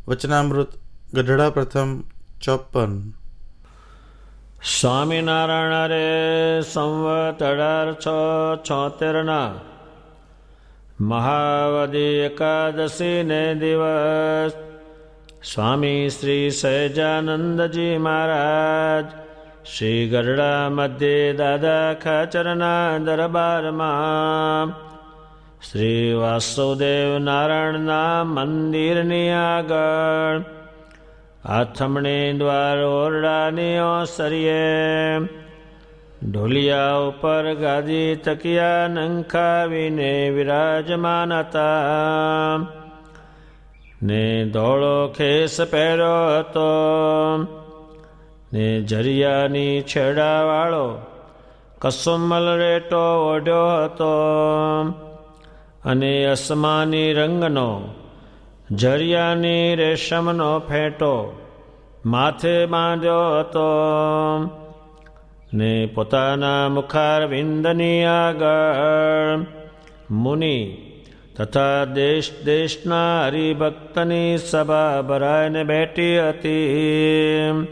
વચનામૃત ગઢડા પ્રથમ 54. સ્વામિનારાયણ રે સંવત 1876 મહાવદી એકાદશી ને દિવસ સ્વામી શ્રી સહજાનંદજી મહારાજ શ્રી ગઢડા મધ્યે દાદા ખાચરના દરબારમાં શ્રી વાસુદેવ નારાયણના મંદિરની આગળ આથમણી દ્વાર ઓરડાની ઓસરીએ ઢોલિયા ઉપર ગાદી તકિયા નંખાવીને વિરાજમાન હતા ને ધોળો ખેસ પહેર્યો હતો ને જરિયાની છેડાવાળો કસુમલ રેટો ઓઢ્યો હતો અને અસમાની રંગનો જરિયાની રેશમનો ફેંટો માથે બાંધ્યો હતો ને પોતાના મુખારવિંદની આગળ મુનિ તથા દેશ દેશના હરિભક્તની સભા ભરાઈને બેઠી હતી.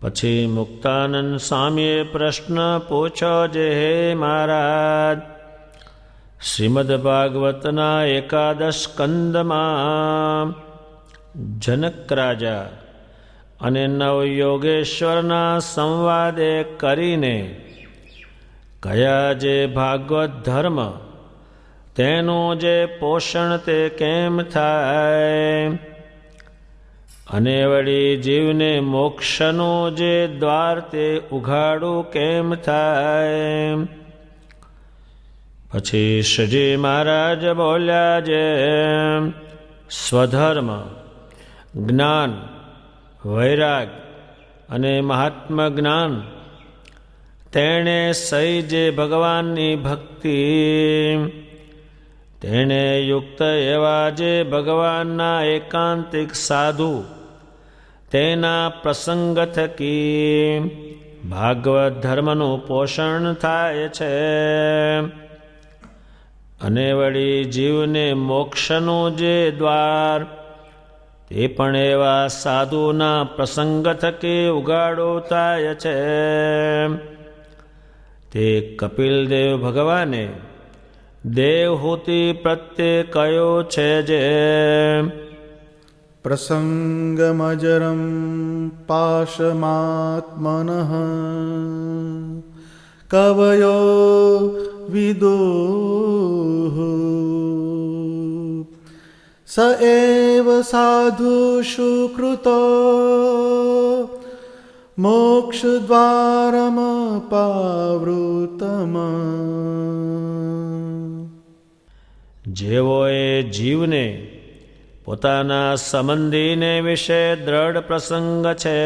પછી મુક્તાનંદ સ્વામીએ પ્રશ્ન પૂછ્યો જે હે મહારાજ, શ્રીમદ ભાગવતના એકાદશ સ્કંદમાં જનક રાજા અને નવયોગેશ્વરના સંવાદે કરીને કયા જે ભાગવત ધર્મ તેનું જે પોષણ તે કેમ થાય અને વળી જીવને મોક્ષનું જે દ્વાર તે ઉઘાડું કેમ થાય. પછી શ્રીજી મહારાજ બોલ્યા જે સ્વધર્મ, જ્ઞાન, વૈરાગ અને મહાત્મા જ્ઞાન તેણે સહી જે ભગવાનની ભક્તિ તેણે યુક્ત એવા જે ભગવાનના એકાંતિક સાધુ તેના પ્રસંગ થકી ભાગવત ધર્મનું પોષણ થાય છે અને વળી જીવને મોક્ષનું જે દ્વાર તે પણ એવા સાધુના પ્રસંગ થકી ઉગાડો થાય છે. તે કપિલદેવ ભગવાને દેવહૂતિ પ્રત્યે કયો છે જે પ્રસંગમજરમ પાશમાત્મનઃ કવયો વિદુઃ સ એવ સાધુષુ કૃતો મોક્ષદ્વારમ પાવૃતમ. જેઓએ જીવને પોતાના સંબંધીને વિશે દ્રઢ પ્રસંગ છે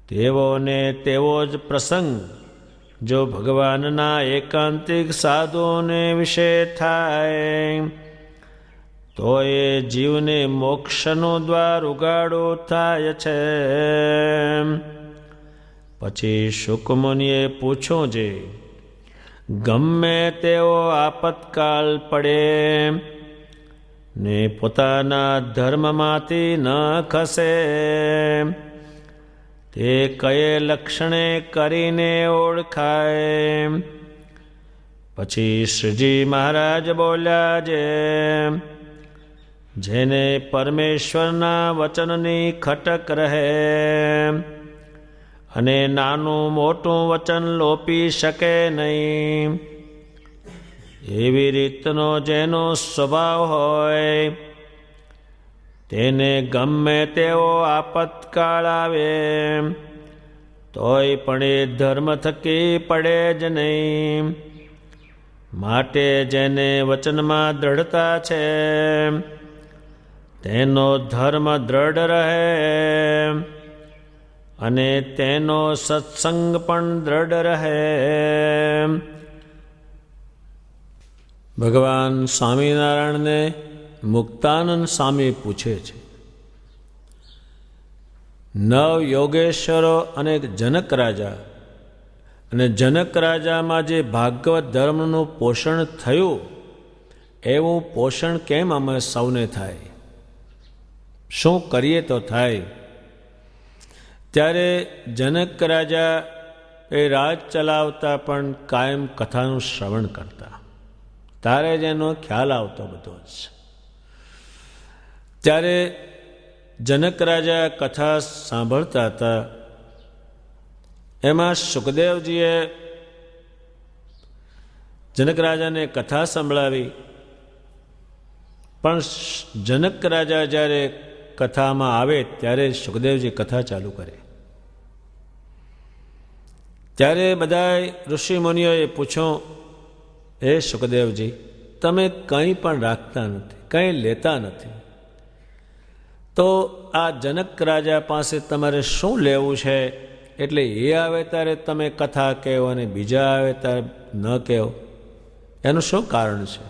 તેઓને તેવો જ પ્રસંગ જો ભગવાનના એકાંતિક સાધુઓને વિશે થાય તો એ જીવને મોક્ષનું દ્વાર ઉગાડું થાય છે. પછી શુકમુનિએ પૂછ્યું છે, ગમે તેવો આપતકાલ પડે ને પોતાના ધર્મમાંથી ન ખસે તે કયે લક્ષણે કરીને ઓળખાય. પછી શ્રીજી મહારાજ બોલ્યા જે જેને પરમેશ્વરના વચનની ખટક રહે અને નાનું મોટું વચન લોપી શકે નહીં એવી રીતનો જેનો સ્વભાવ હોય તેને ગમે તેવો આપતકાળ આવે તોય પણ એ ધર્મ થકી પડે જ નહીં. માટે જેને વચનમાં દ્રઢતા છે તેનો ધર્મ દ્રઢ રહે અને તેનો સત્સંગ પણ દ્રઢ રહે. ભગવાન સ્વામિનારાયણને મુક્તાનંદ સ્વામી પૂછે છે, નવ યોગેશ્વરો અને જનક રાજા અને જનક રાજામાં જે ભાગવત ધર્મનું પોષણ થયું એવું પોષણ કેમ અમે સૌને થાય, શું કરીએ તો થાય? ત્યારે જનક રાજા એ રાજ ચલાવતા પણ કાયમ કથાનું શ્રવણ કરતા, તારે જ એનો ખ્યાલ આવતો બધો જ. ત્યારે જનક રાજા કથા સાંભળતા હતા. એમાં સુખદેવજીએ જનક રાજાને કથા સંભળાવી, પણ જનક રાજા જ્યારે કથામાં આવે ત્યારે સુખદેવજી કથા ચાલુ કરે. ત્યારે બધા ઋષિ મુનિઓએ પૂછ્યું, હે સુખદેવજી, તમે કંઈ પણ રાખતા નથી, કંઈ લેતા નથી, તો આ જનક રાજા પાસે તમારે શું લેવું છે? એટલે એ આવે ત્યારે તમે કથા કહો અને બીજા આવે ત્યારે ન કહો, એનું શું કારણ છે?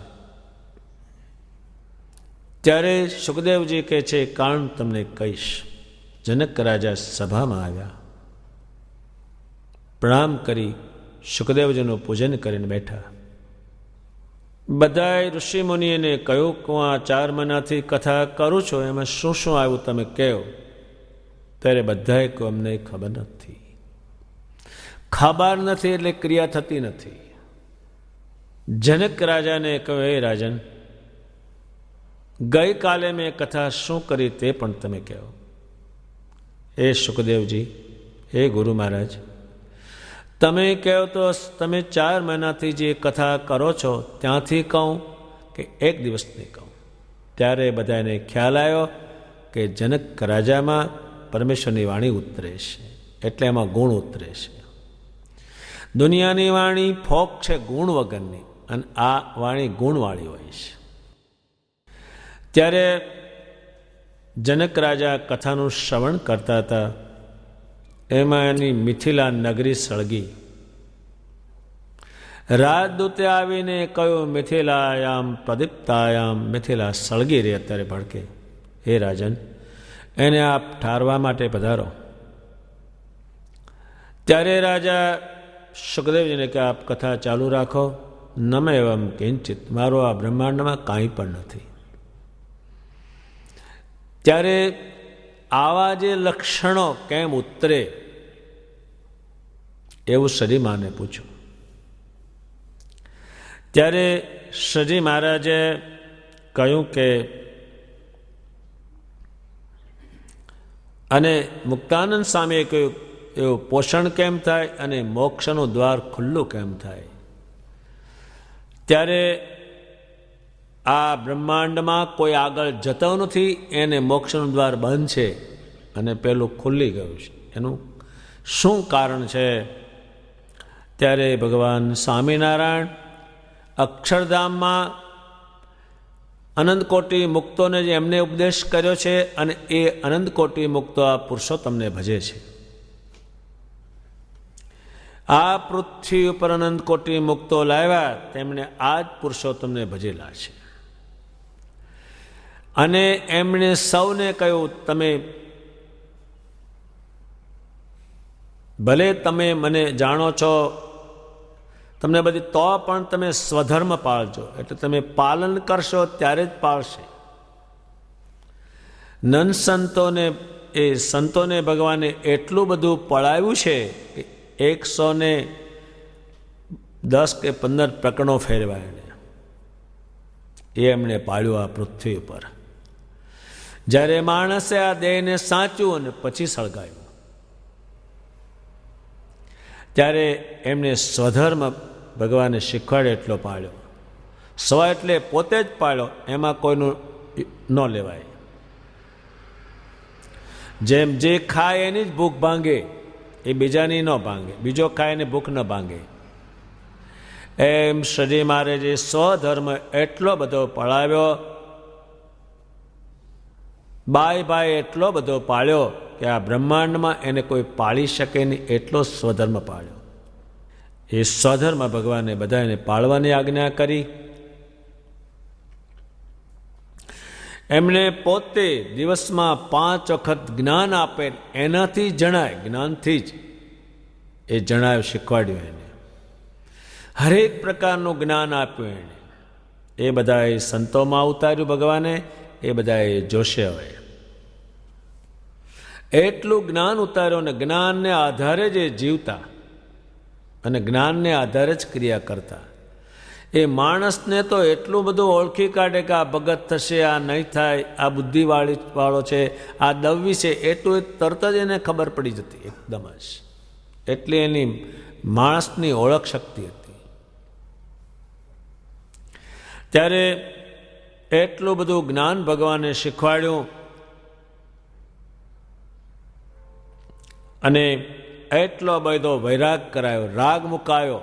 ત્યારે સુખદેવજી કહે છે, કારણ તમને કહીશ. જનક રાજા સભામાં આવ્યા, પ્રણામ કરી સુખદેવજીનું પૂજન કરીને બેઠા. બધાએ ઋષિ મુનિને કહ્યું કે હું આ 4 મહિનાથી કથા કરું છું, એમાં શું શું આવ્યું તમે કહો. ત્યારે બધાએ કહ્યું, અમને ખબર નથી. ખબર નથી એટલે ક્રિયા થતી નથી. જનક રાજાને કહ્યું, હે રાજન, ગઈકાલે મેં કથા શું કરી તે પણ તમે કહો. હે સુખદેવજી, હે ગુરુ મહારાજ, તમે કહો તો તમે 4 મહિનાથી જે કથા કરો છો ત્યાંથી કહું કે એક દિવસની કહું? ત્યારે બધાને ખ્યાલ આવ્યો કે જનક રાજામાં પરમેશ્વરની વાણી ઉતરે છે, એટલે એમાં ગુણ ઉતરે છે. દુનિયાની વાણી ફોક છે ગુણ વગરની, અને આ વાણી ગુણવાળી હોય છે. ત્યારે જનક રાજા કથાનું શ્રવણ કરતા હતા. એમાં એની મિથિલા નગરી સળગી. રાજદૂતે આવીને કહ્યું, મિથિલાયામ પ્રદીપ્તાયામ, મિથિલા સળગી રહી, અત્યારે ભડકે. હે રાજન, એને આપ ઠારવા માટે પધારો. ત્યારે રાજા સુખદેવજીને કે આપ કથા ચાલુ રાખો. નમે એવમ કિંચિત, મારો આ બ્રહ્માંડમાં કાંઈ પણ નથી. ત્યારે આવા જે લક્ષણો કેમ ઉતરે એવું સજીમાને પૂછ્યું. ત્યારે સજી મહારાજે કહ્યું કે અને મુક્તાનંદ સ્વામીએ કહ્યું, એવું પોષણ કેમ થાય અને મોક્ષનું દ્વાર ખુલ્લું કેમ થાય? ત્યારે આ બ્રહ્માંડમાં કોઈ આગળ જતો નથી, એને મોક્ષનું દ્વાર બંધ છે અને પેલું ખુલ્લી ગયું છે. એનું શું કારણ છે? ત્યારે ભગવાન સ્વામિનારાયણ અક્ષરધામમાં અનંતકોટી મુક્તોને જે એમને ઉપદેશ કર્યો છે, અને એ અનંતકોટી મુક્તો આ પુરુષોત્તમને ભજે છે. આ પૃથ્વી ઉપર અનંતકોટી મુક્તો લાવ્યા, તેમણે આ જ પુરુષોત્તમને ભજેલા છે. અને એમણે સૌને કહ્યું, તમે ભલે તમે મને જાણો છો, તમને બધી, તો પણ તમે સ્વધર્મ પાળજો. એટલે તમે પાલન કરશો ત્યારે જ પાળશે. નન સંતોને, એ સંતોને ભગવાને એટલું બધું પળાવ્યું છે કે 110 કે 15 પ્રકરણો ફેરવા એને, એ એમણે પાળ્યું આ પૃથ્વી ઉપર. જ્યારે માણસે આ દેહને સાચ્યું અને પછી સળગાવ્યું, ત્યારે એમને સ્વધર્મ ભગવાને શીખવાડે એટલો પાળ્યો. સ્વ એટલે પોતે જ પાળ્યો, એમાં કોઈનું ન લેવાય. જેમ જે ખાય એની જ ભૂખ ભાંગે, એ બીજાની ન ભાંગે. બીજો ખાય એને ભૂખ ન ભાંગે. એમ શ્રીજી મહારાજે સ્વધર્મ એટલો બધો પળાવ્યો, બાય એટલો બધો પાળ્યો કે આ બ્રહ્માંડમાં એને કોઈ પાળી શકે નહીં, એટલો સ્વધર્મ પાળ્યો. એ સ્વધર્મ ભગવાને બધાને પાળવાની આજ્ઞા કરી. એમણે પોતે દિવસમાં 5 વખત જ્ઞાન આપે, એનાથી જણાય, જ્ઞાનથી જ એ જણાવ્યું, શીખવાડ્યું. એને હરેક પ્રકારનું જ્ઞાન આપ્યું. એને એ બધાએ સંતોમાં ઉતાર્યું ભગવાને, એ બધાએ જોશે હવે. એટલું જ્ઞાન ઉતાર્યું અને જ્ઞાનને આધારે જે જીવતા અને જ્ઞાનને આધારે જ ક્રિયા કરતા, એ માણસને તો એટલું બધું ઓળખી કાઢે કે આ ભગત થશે, આ નહીં થાય, આ બુદ્ધિવાળો છે, આ દવ્વી છે, એટલું તરત જ એને ખબર પડી જતી એકદમ જ. એટલી એની માણસની ઓળખ શક્તિ હતી. ત્યારે એટલું બધું જ્ઞાન ભગવાને શીખવાડ્યું અને એટલો બધો વૈરાગ કરાયો, રાગ મુકાયો.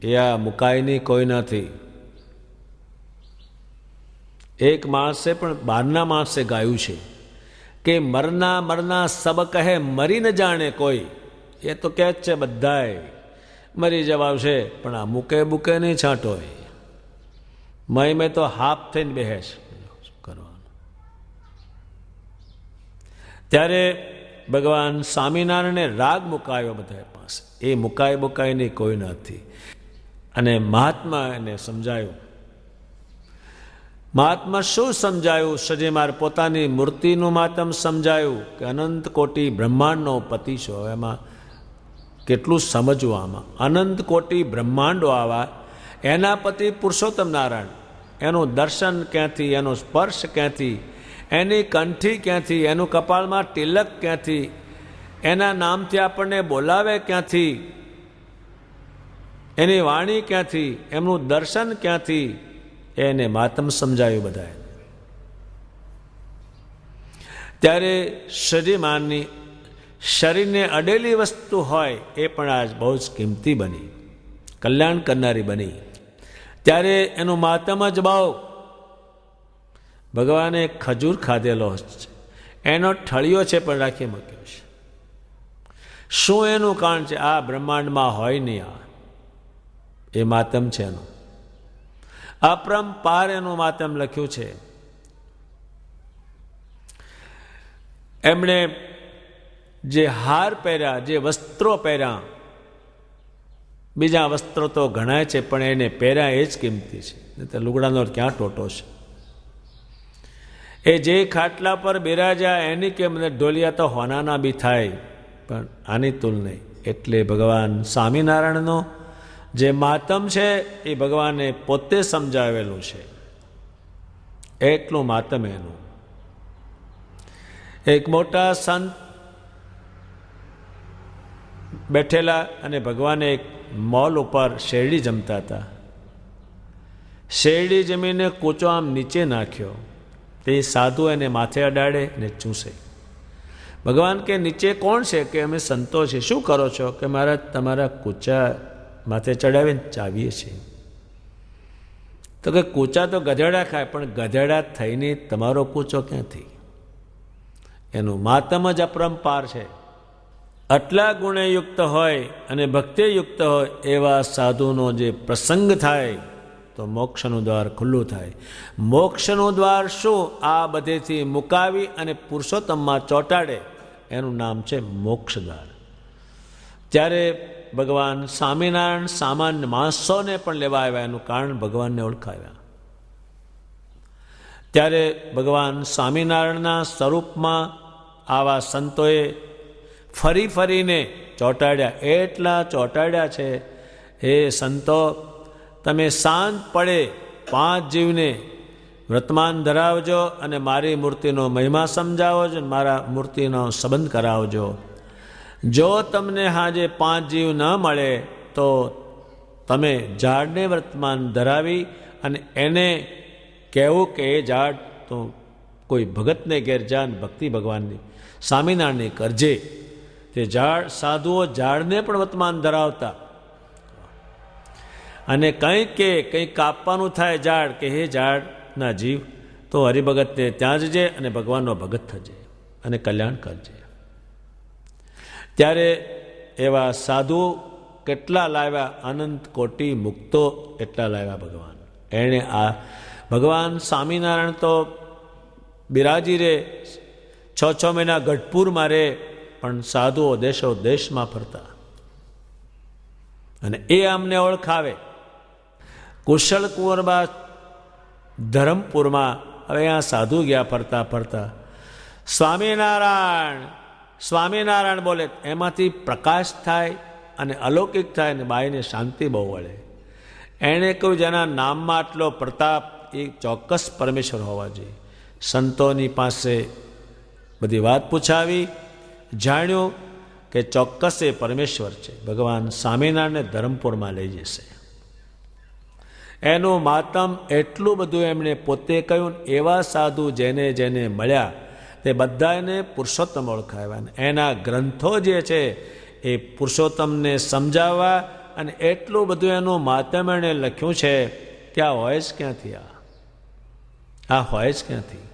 એ આ મુકાયની કોઈ નથી. એક માણસે પણ બહારના માણસે ગાયું છે કે મરના મરના સબ કહે મરી ન જાણે કોઈ. એ તો કહે જ છે બધાએ મરી જવાશે, પણ આ મૂકે બુકે નહીં છાંટો. મેં તો હાફ થઈને બેહે છે, શું કરવાનું. ત્યારે ભગવાન સ્વામિનારાયણે રાગ મુકાયો બધા પાસે. એ મુકાય બુકાયની કોઈ નથી. અને મહાત્મા એને સમજાયું. મહાત્મા શું સમજાયું? સજીમાર પોતાની મૂર્તિનું માતમ સમજાયું કે અનંત કોટી બ્રહ્માંડનો પતિ છો. એમાં કેટલું સમજવું આમાં. અનંત કોટી બ્રહ્માંડો આવા, એના પતિ પુરુષોત્તમ નારાયણ. એનું દર્શન ક્યાંથી, એનો સ્પર્શ ક્યાંથી, એની કંઠી ક્યાંથી, એનું કપાળમાં તિલક ક્યાંથી, એના નામથી આપણને બોલાવે ક્યાંથી, એની વાણી ક્યાંથી, એમનું દર્શન ક્યાંથી, એને માતમ સમજાયું બધાએ. ત્યારે શરીરમાંની શરીરને અડેલી વસ્તુ હોય એ પણ આજ બહુ જ કિંમતી બની, કલ્યાણ કરનારી બની. ત્યારે એનું માતમ જ બહુ. ભગવાને ખજૂર ખાધેલો છે, એનો ઠળિયો છે પણ રાખી મૂક્યો છે. શું એનું કારણ છે? આ બ્રહ્માંડમાં હોય નહીં. આ એ માતમ છે એનું. અપરંપાર એનું માતમ લખ્યું છે. એમણે જે હાર પહેર્યા, જે વસ્ત્રો પહેર્યા, બીજા વસ્ત્રો તો ઘણા છે પણ એને પહેર્યા એ જ કિંમતી છે. નહીં તો લુગડાનો ક્યાં ટોટો છે. એ જે ખાટલા પર બિરાજ્યા એની કે મને ઢોલિયા તો હોનાના બી થાય, પણ આની તુલ નહીં. એટલે ભગવાન સ્વામિનારાયણનો જે માતમ છે એ ભગવાને પોતે સમજાવેલું છે. એટલું માતમ એનું. એક મોટા સંત બેઠેલા અને ભગવાને એક મોલ ઉપર શેરડી જમતા હતા. શેરડી જમીને કૂચો આમ નીચે નાખ્યો. તે સાધુ એને માથે અડાડે ને ચૂસે. ભગવાન કે નીચે કોણ છે? કે અમે સંતો છે. શું કરો છો? કે મારા તમારા કૂચા માથે ચડાવીને ચાવીએ છીએ. તો કે કૂચા તો ગધેડા ખાય, પણ ગધેડા થઈને તમારો કૂચો ક્યાંથી? એનું માતમ જ અપરંપાર છે. આટલા ગુણયુક્ત હોય અને ભક્તિયુક્ત હોય એવા સાધુનો જે પ્રસંગ થાય તો મોક્ષનું દ્વાર ખુલ્લું થાય. મોક્ષનું દ્વાર શું? આ બધેથી મુકાવી અને પુરુષોત્તમમાં ચોંટાડે એનું નામ છે મોક્ષ દ્વાર. ત્યારે ભગવાન સ્વામિનારાયણ સામાન્ય માણસોને પણ લેવા આવ્યા, એનું કારણ ભગવાનને ઓળખાવ્યા. ત્યારે ભગવાન સ્વામિનારાયણના સ્વરૂપમાં આવા સંતોએ ફરી ફરીને ચોંટાડ્યા. એટલા ચોંટાડ્યા છે, હે સંતો તમે સાંજ પડે 5 જીવને વર્તમાન ધરાવજો અને મારી મૂર્તિનો મહિમા સમજાવો છો, મારા મૂર્તિનો સંબંધ કરાવજો. જો તમને હાજે 5 જીવ ન મળે તો તમે ઝાડને વર્તમાન ધરાવી અને એને કહેવું કે એ ઝાડ તો કોઈ ભગતને ઘેર જા, ભક્તિ ભગવાનની સ્વામિનારાયણની કરજે. તે ઝાડ સાધુઓ ઝાડને પણ વર્તમાન ધરાવતા. અને કંઈક કે કંઈક કાપવાનું થાય ઝાડ, કે હે ઝાડના જીવ તો હરિભગતને ત્યાં જજે અને ભગવાનનો ભગત થજે અને કલ્યાણ કરજે. ત્યારે એવા સાધુ કેટલા લાવ્યા? અનંત કોટી મુક્તો એટલા લાવ્યા ભગવાન. એણે આ ભગવાન સ્વામિનારાયણ તો બિરાજી રે, 6 મહિના ગઢપુરમાં રહે, પણ સાધુઓ દેશો દેશમાં ફરતા અને એ અમને ઓળખાવે. કુશળ કુંવરબા ધરમપુરમાં હવે અહીંયા સાધુ ગયા ફરતા ફરતા સ્વામિનારાયણ સ્વામિનારાયણ બોલે, એમાંથી પ્રકાશ થાય અને અલૌકિક થાય અને બાઈને શાંતિ બહુ વળે. એણે કહ્યું જેના નામમાં આટલો પ્રતાપ એ ચોક્કસ પરમેશ્વર હોવા જોઈએ. સંતોની પાસે બધી વાત પૂછાવી, જાણ્યું કે ચોક્કસ એ પરમેશ્વર છે. ભગવાન સ્વામિનારાયણને ધરમપુરમાં લઈ જશે. એનું માતમ એટલું બધું એમણે પોતે કહ્યું. એવા સાધુ જેને જેને મળ્યા તે બધાને પુરુષોત્તમ ઓળખાવ્યા. એના ગ્રંથો જે છે એ પુરુષોત્તમને સમજાવવા, અને એટલું બધું એનું માતમ એણે લખ્યું છે કે આ હોય જ ક્યાંથી? આ હોય જ ક્યાંથી?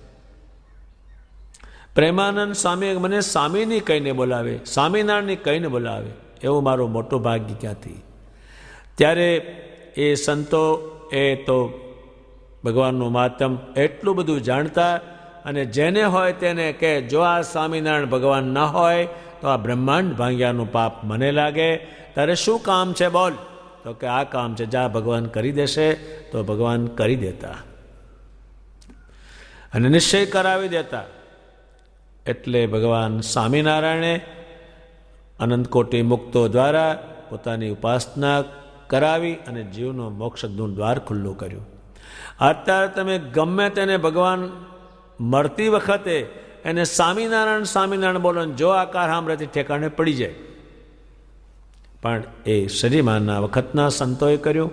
પ્રેમાનંદ સ્વામી મને સ્વામીની કહીને બોલાવે, સ્વામિનારાયણની કહીને બોલાવે, એવું મારું મોટું ભાગ્ય ક્યાંથી? ત્યારે એ સંતો એ તો ભગવાનનું માતમ એટલું બધું જાણતા, અને જેને હોય તેને કે જો આ સ્વામિનારાયણ ભગવાન ન હોય તો આ બ્રહ્માંડ ભાંગ્યાનું પાપ મને લાગે. તારે શું કામ છે બોલ? તો કે આ કામ છે. જા ભગવાન કરી દેશે. તો ભગવાન કરી દેતા અને નિશ્ચય કરાવી દેતા. એટલે ભગવાન સ્વામિનારાયણે અનંતકોટી મુક્તો દ્વારા પોતાની ઉપાસના કરાવી અને જીવનો મોક્ષનું દ્વાર ખુલ્લું કર્યું. અત્યારે તમે ગમે તેને ભગવાન મળતી વખતે એને સ્વામિનારાયણ સ્વામિનારાયણ બોલો, જો આકાર સાંભળેથી ઠેકાણે પડી જાય. પણ એ શ્રીમાનના વખતના સંતોએ કર્યું.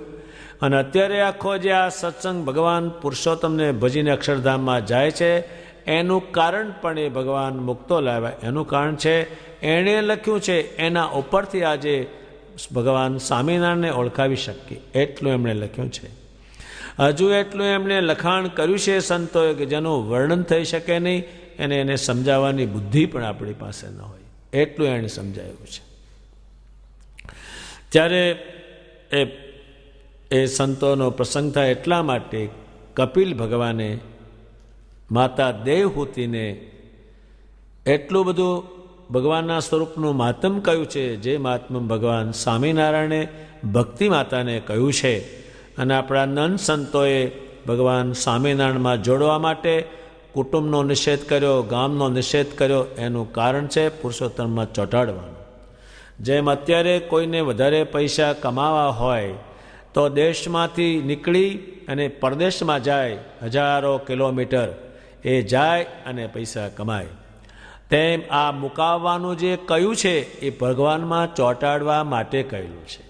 અને અત્યારે આખો જે આ સત્સંગ ભગવાન પુરુષોત્તમને ભજીને અક્ષરધામમાં જાય છે, એનું કારણ પણ એ ભગવાન મુક્તો લાવ્યા. એનું કારણ છે એણે લખ્યું છે, એના ઉપરથી આજે ભગવાન સ્વામિનારાયણને ઓળખાવી શકીએ એટલું એમણે લખ્યું છે. હજુ એટલું એમણે લખાણ કર્યું છે સંતોએ કે જેનું વર્ણન થઈ શકે નહીં, એને સમજાવવાની બુદ્ધિ પણ આપણી પાસે ન હોય, એટલું એણે સમજાવ્યું છે. ત્યારે એ સંતોનો પ્રસંગ થાય એટલા માટે કપિલ ભગવાને માતા દેવહૂતિને એટલું બધું ભગવાનના સ્વરૂપનું માતમ કહ્યું છે, જે માતમ ભગવાન સ્વામિનારાયણે ભક્તિ માતાને કહ્યું છે. અને આપણા નંદ સંતોએ ભગવાન સ્વામિનારાયણમાં જોડવા માટે કુટુંબનો નિષેધ કર્યો, ગામનો નિષેધ કર્યો. એનું કારણ છે પુરુષોત્તમમાં ચોંટાડવાનું. જેમ અત્યારે કોઈને વધારે પૈસા કમાવા હોય તો દેશમાંથી નીકળી અને પરદેશમાં જાય, હજારો કિલોમીટર એ જાય અને પૈસા કમાય. તેમ આ મુકાવવાનું જે કહ્યું છે એ ભગવાનમાં ચોંટાડવા માટે કહેલું છે.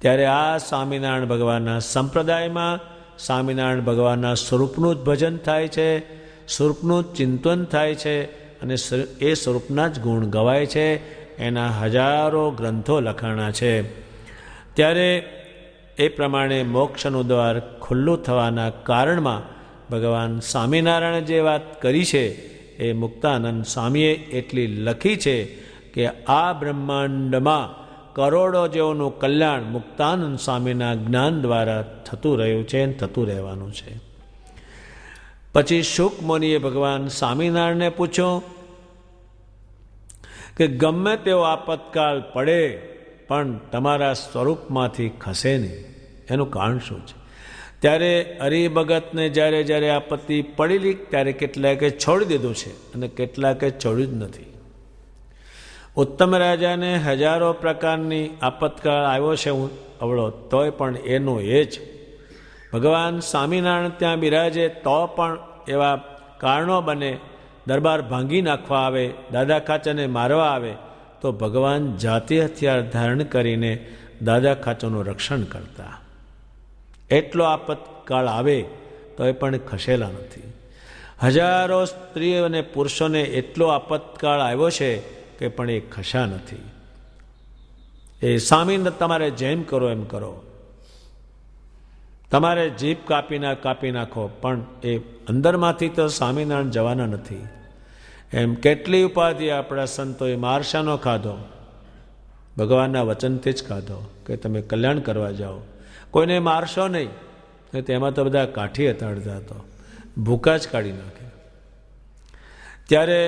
ત્યારે આ સ્વામિનારાયણ ભગવાનના સંપ્રદાયમાં સ્વામિનારાયણ ભગવાનના સ્વરૂપનું જ ભજન થાય છે, સ્વરૂપનું જ ચિંતન થાય છે, અને એ સ્વરૂપના જ ગુણ ગવાય છે. એના હજારો ગ્રંથો લખાણા છે. ત્યારે એ પ્રમાણે મોક્ષનું દ્વાર ખુલ્લું થવાના કારણમાં ભગવાન સ્વામિનારાયણે જે વાત કરી છે એ મુક્તાનંદ સ્વામીએ એટલી લખી છે કે આ બ્રહ્માંડમાં કરોડો જેઓનું કલ્યાણ મુક્તાનંદ સ્વામીના જ્ઞાન દ્વારા થતું રહ્યું છે અને થતું રહેવાનું છે. પછી શુક મુનિએ ભગવાન સ્વામિનારાયણને પૂછ્યું કે ગમે તેવો આપતકાળ પડે પણ તમારા સ્વરૂપમાંથી ખસે નહીં, એનું કારણ શું છે? ત્યારે હરિભગતને જ્યારે જ્યારે આપત્તિ પડેલી ત્યારે કેટલાકે છોડી દીધું છે અને કેટલાકે છોડ્યું જ નથી. ઉત્તમ રાજાને હજારો પ્રકારની આપતકાળ આવ્યો છે અવળો, તોય પણ એનું એ જ ભગવાન સ્વામિનારાયણ ત્યાં બિરાજે તો પણ એવા કારણો બને, દરબાર ભાંગી નાખવા આવે, દાદા ખાચાને મારવા આવે તો ભગવાન જાતિ હથિયાર ધારણ કરીને દાદા ખાચાનું રક્ષણ કરતા. એટલો આપતકાળ આવે તો એ પણ ખસેલા નથી. હજારો સ્ત્રીઓ અને પુરુષોને એટલો આપતકાળ આવ્યો છે કે પણ એ ખસા નથી. એ સ્વામીને તમારે જેમ કરો એમ કરો, તમારે જીભ કાપી નાખો, પણ એ અંદરમાંથી તો સ્વામિનારાયણ જવાના નથી. એમ કેટલી ઉપાધિ આપણા સંતોએ મારશાનો ખાધો, ભગવાનના વચનથી જ ખાધો કે તમે કલ્યાણ કરવા જાઓ, કોઈને મારશો નહીં. તેમાં તો બધા કાઠી હતા, અડધા તો ભૂકા જ કાઢી નાખે. ત્યારે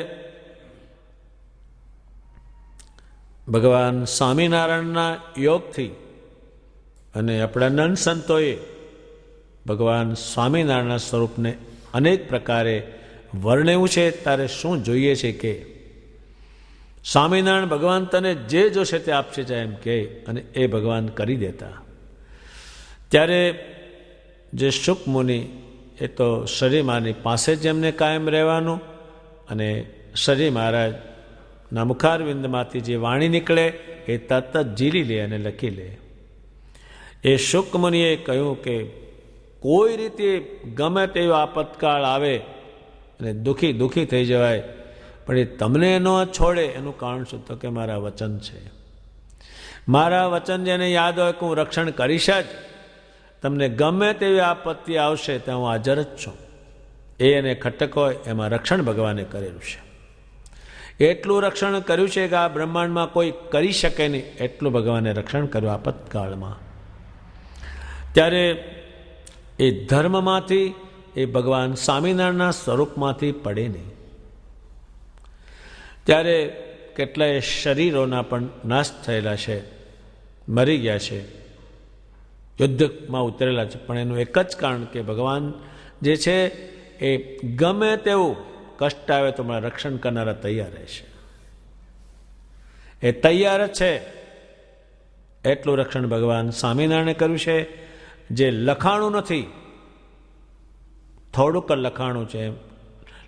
ભગવાન સ્વામિનારાયણના યોગથી અને આપણા નંદ સંતોએ ભગવાન સ્વામિનારાયણના સ્વરૂપને અનેક પ્રકારે વર્ણવ્યું છે. તારે શું જોઈએ છે કે સ્વામિનારાયણ ભગવાન તને જે જોશે તે આપશે જાય એમ કહે, અને એ ભગવાન કરી દેતા. ત્યારે જે શુક મુનિ એ તો શરીમાની પાસે જ એમને કાયમ રહેવાનું, અને શરી મહારાજના મુખારવિંદમાંથી જે વાણી નીકળે એ તરત જ ઝીલી લે અને લખી લે. એ શુક મુનિએ કહ્યું કે કોઈ રીતે ગમે તેવો આપતકાળ આવે અને દુઃખી થઈ જવાય, પણ એ તમને ન છોડે એનું કારણ શું? તો કે મારા વચન છે. મારા વચન જેને યાદ હોય કે હું રક્ષણ કરીશ જ. તમને ગમે તેવી આપત્તિ આવશે ત્યાં હું હાજર જ છું. એ અને ખટક હોય એમાં રક્ષણ ભગવાને કરેલું છે. એટલું રક્ષણ કર્યું છે કે આ બ્રહ્માંડમાં કોઈ કરી શકે નહીં, એટલું ભગવાને રક્ષણ કર્યું આપતકાળમાં. ત્યારે એ ધર્મમાંથી, એ ભગવાન સ્વામિનારાયણના સ્વરૂપમાંથી પડે નહીં. ત્યારે કેટલાય શરીરોના પણ નાશ થયેલા છે, મરી ગયા છે, યુદ્ધમાં ઉતરેલા છે, પણ એનું એક જ કારણ કે ભગવાન જે છે એ ગમે તેવું કષ્ટ આવે તો મારા રક્ષણ કરનારા તૈયાર રહેશે. એ તૈયાર જ છે. એટલું રક્ષણ ભગવાન સ્વામિનારાયણે કર્યું છે, જે લખાણું નથી, થોડુંક લખાણું છે.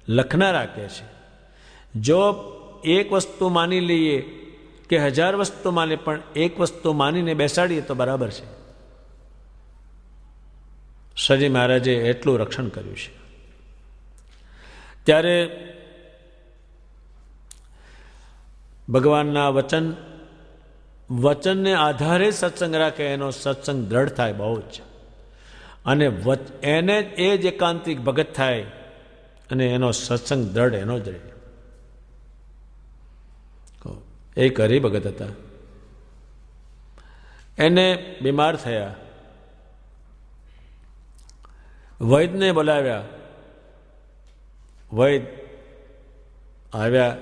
લખનારા કહે છે જો એક વસ્તુ માની લઈએ કે 1000 વસ્તુ માને, પણ એક વસ્તુ માનીને બેસાડીએ તો બરાબર છે. શ્રીજી મહારાજે એટલું રક્ષણ કર્યું છે. ત્યારે ભગવાનના વચનને આધારે સત્સંગ રાખે, એનો સત્સંગ દ્રઢ થાય બહુ જ, અને એને એ જ એકાંતિક ભગત થાય, અને એનો સત્સંગ દ્રઢ એનો જ રહે. એક હરિભગત હતા, એને બીમાર થયા, વૈદને બોલાવ્યા. વૈદ આવ્યા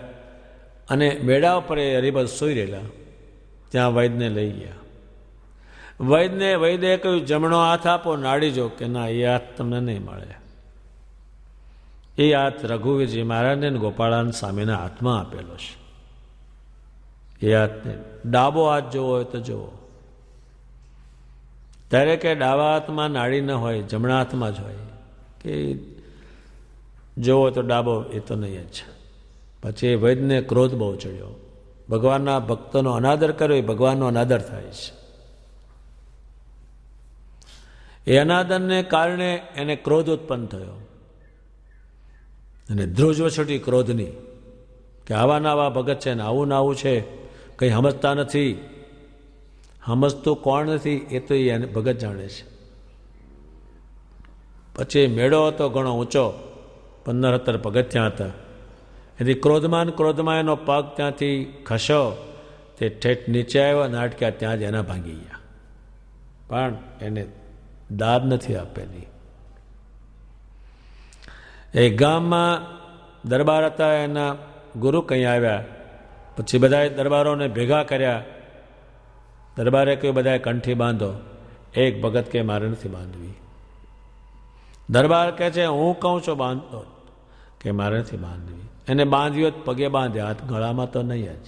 અને મેળા ઉપર એ હરિભગત સૂઈ રહેલા. ત્યાં વૈદને લઈ ગયા. વૈદે કહ્યું જમણો હાથ આપો, નાડી જો. કે ના, એ હાથ તમને નહીં મળે. એ હાથ રઘુવીરજી મહારાજને ગોપાળાન સ્વામીના હાથમાં આપેલો છે. એ હાથને ડાબો હાથ જોવો હોય તો જુઓ. ત્યારે કે ડાબા હાથમાં નાડી ન હોય, જમણા હાથમાં જ હોય. કે જોવો તો ડાબો, એ તો નહીં જ. પછી એ વૈદને ક્રોધ બહુ ચડ્યો. ભગવાનના ભક્તોનો અનાદર કર્યો, એ ભગવાનનો અનાદર થાય છે. એ અનાદરને કારણે એને ક્રોધ ઉત્પન્ન થયો, અને ધ્રુજ છૂટી ક્રોધની કે આવા નવા ભગત છે ને આવું ને આવું છે, કંઈ સમજતા નથી. સમજતું કોણ નથી એ તો એને ભગત જાણે છે. પછી મેળો હતો ઘણો ઊંચો, 15-17 પગથિયાં હતા. એથી ક્રોધમાં એનો પગ ત્યાંથી ખસ્યો, તે ઠેઠ નીચે આવ્યો, નાટક્યા ત્યાં જ એના ભાંગી ગયા. પણ એને દાદ નથી આપેલી. એ ગામમાં દરબાર હતા, એના ગુરુ કંઈ આવ્યા. પછી બધાએ દરબારોને ભેગા કર્યા. દરબારે કહ્યું બધાએ કંઠી બાંધો. એક ભગત કે મારે નથી બાંધવી. દરબાર કહે છે હું કહું છું બાંધો, કે મારે નથી બાંધવી. એને બાંધ્યો પગે બાંધ્યા, હાથ ગળામાં તો નહીં જ.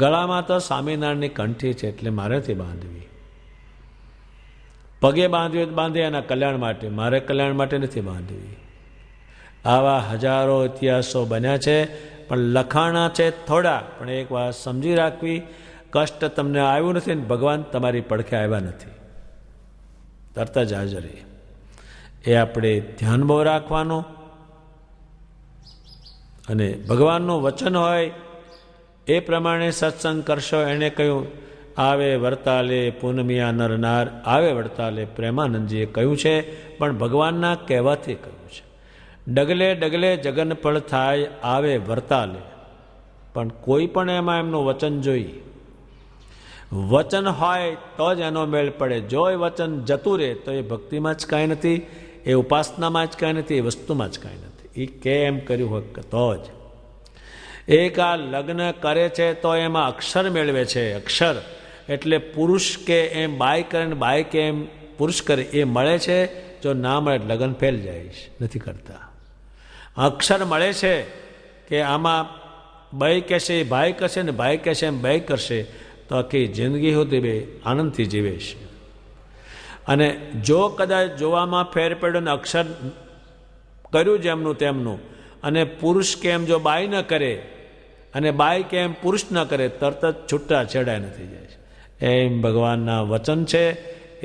ગળામાં તો સ્વામિનારાયણની કંઠી છે, એટલે મારે નથી બાંધવી. પગે બાંધ્યો બાંધે એના કલ્યાણ માટે, મારે કલ્યાણ માટે નથી બાંધવી. આવા હજારો ઇતિહાસો બન્યા છે, પણ લખાણા છે થોડા. પણ એક વાત સમજી રાખવી, કષ્ટ તમને આવ્યું નથી ને ભગવાન તમારી પડખે આવ્યા નથી, તરત જ હાજરી. એ આપણે ધ્યાન બહુ રાખવાનું. અને ભગવાનનું વચન હોય એ પ્રમાણે સત્સંગ કરશો. એણે કહ્યું આવે વરતાલે પૂનમિયા નર નાર, આવે વરતાલે પ્રેમાનંદજીએ કહ્યું છે, પણ ભગવાનના કહેવાથી કહ્યું છે. ડગલે ડગલે જગન ફળ થાય, આવે વરતાલે. પણ કોઈ પણ એમાં એમનું વચન જોઈએ. વચન હોય તો જ એનો મેળ પડે. જો એ વચન જતું રહે તો એ ભક્તિમાં જ કાંઈ નથી, એ ઉપાસનામાં જ કાંઈ નથી, એ વસ્તુમાં જ કાંઈ નથી. એ કેમ કર્યું હોય તો જ. એક આ લગ્ન કરે છે તો એમાં અક્ષર મેળવે છે. અક્ષર એટલે પુરુષ કે એમ બાય કરે ને બાય કે એમ પુરુષ કરે એ મળે છે. જો ના મળે લગ્ન ફેલ જાય છે, નથી કરતા. અક્ષર મળે છે કે આમાં બાઈ કહેશે એ ભાઈ કરશે ને ભાઈ કહેશે એમ બાઈ કરશે, તો આખી જિંદગી હોતી બે આનંદથી જીવે છે. અને જો કદાચ જોવામાં ફેર પડ્યો ને અક્ષર કર્યું જેમનું તેમનું, અને પુરુષ કેમ જો બાઈ ન કરે અને બાઈ કેમ પુરુષ ન કરે, તરત જ છૂટા છેડા નથી જાય છે. એમ ભગવાનના વચન છે,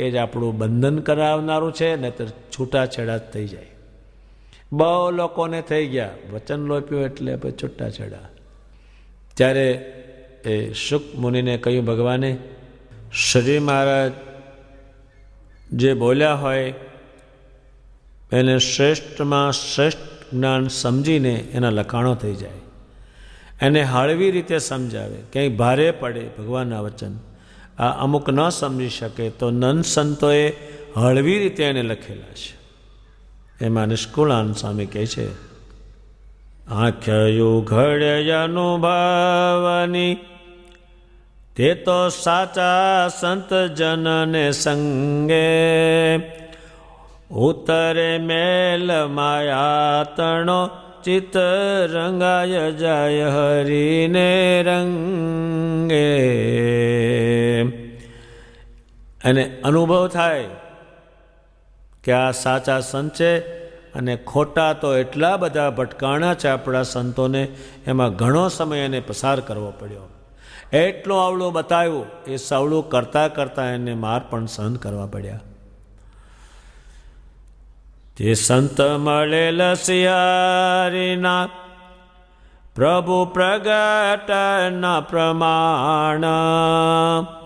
એ જ આપણું બંધન કરાવનારું છે, નહીંતર છૂટા છેડા જ થઈ જાય. બહુ લોકોને થઈ ગયા, વચન લોપ્યું એટલે પછી છૂટા છેડા. ત્યારે એ શુક મુનિને કહ્યું, ભગવાને શ્રી મહારાજ જે બોલ્યા હોય એને શ્રેષ્ઠમાં શ્રેષ્ઠ જ્ઞાન સમજીને એના લખાણો થઈ જાય. એને હળવી રીતે સમજાવે, ક્યાંય ભારે પડે ભગવાનના વચન આ અમુક ન સમજી શકે તો નંદ સંતોએ હળવી રીતે એને લખેલા છે. એમાં નિષ્કુળાનંદ સ્વામી કહે છે, આખ્યયું ઘડે અનુભાવની તે તો સાચા સંત જનને સંગે, ઉતરે મેલ માયા તણો ચિત્ત રંગાય જાય હરિને રંગે. અને અનુભવ થાય કે આ સાચા સંત છે, અને ખોટા તો એટલા બધા ભટકાણા છે આપણા સંતોને, એમાં ઘણો સમય એને પસાર કરવો પડ્યો. એટલું આવડું બતાવ્યું, એ સવળું કરતાં કરતાં એને માર પણ સહન કરવા પડ્યા. તે સંત મળેલ સિયારીના પ્રભુ પ્રગટના પ્રમાણ,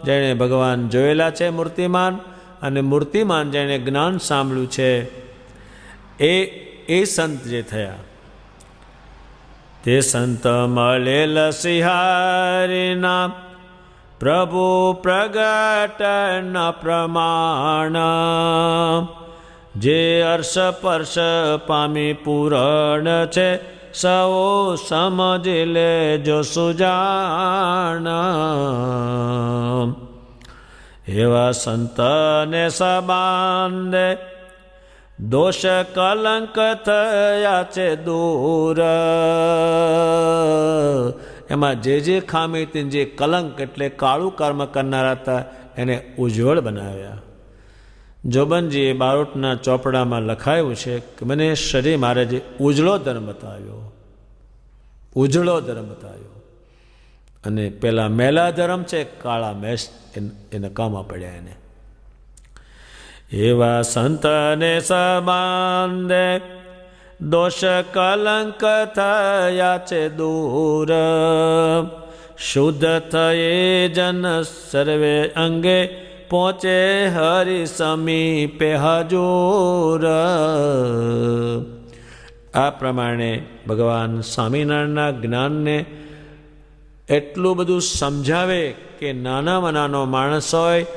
જેણે ભગવાન જોયેલા છે મૂર્તિમાન, અને મૂર્તિમાન જેણે જ્ઞાન સાંભળ્યું છે એ સંત જે થયા. તે સંત મળેલ સિહારીના પ્રભુ પ્રગટના પ્રમાણ, જે અર્શ પરશ પામી પૂરણ છે, સૌ સમજી લેજો સુજાણ. એવા સંતને સબાંધે દોષ કલંક થયા છે દૂર. એમાં જે ખામી હતી, જે કલંક એટલે કાળું કર્મ કરનારા હતા, એને ઉજ્જવળ બનાવ્યા. જોબનજીએ બારોટના ચોપડામાં લખાયું છે કે મને શ્રી મહારાજે ઉજળો ધર્મ બતાવ્યો, ઉજળો ધર્મ બતાવ્યો. અને પેલા મેલા ધર્મ છે, કાળા મેષ એને કામમાં પડ્યા એને. એવા સંતને સબાંધે દોષ કલંક થયા છે દૂર, શુદ્ધ થયે જન સર્વે અંગે પહોંચે હરિ સમીપે હજૂર. આ પ્રમાણે ભગવાન સ્વામિનારાયણના જ્ઞાનને એટલું બધું સમજાવે કે નાનામાં નાનો માણસ હોય,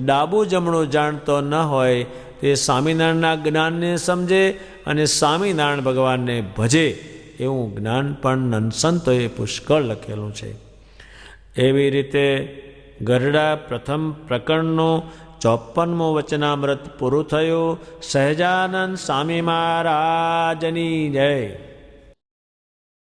ડાબું જમણું જાણતો ન હોય, તે સ્વામિનારાયણના જ્ઞાનને સમજે અને સ્વામિનારાયણ ભગવાનને ભજે, એવું જ્ઞાન પણ નંદસંતોએ પુષ્કળ લખેલું છે. એવી રીતે ગરડા પ્રથમ પ્રકરણનું 54મું વચનામૃત પૂરું થયું. સહજાનંદ સ્વામી મહારાજની જય.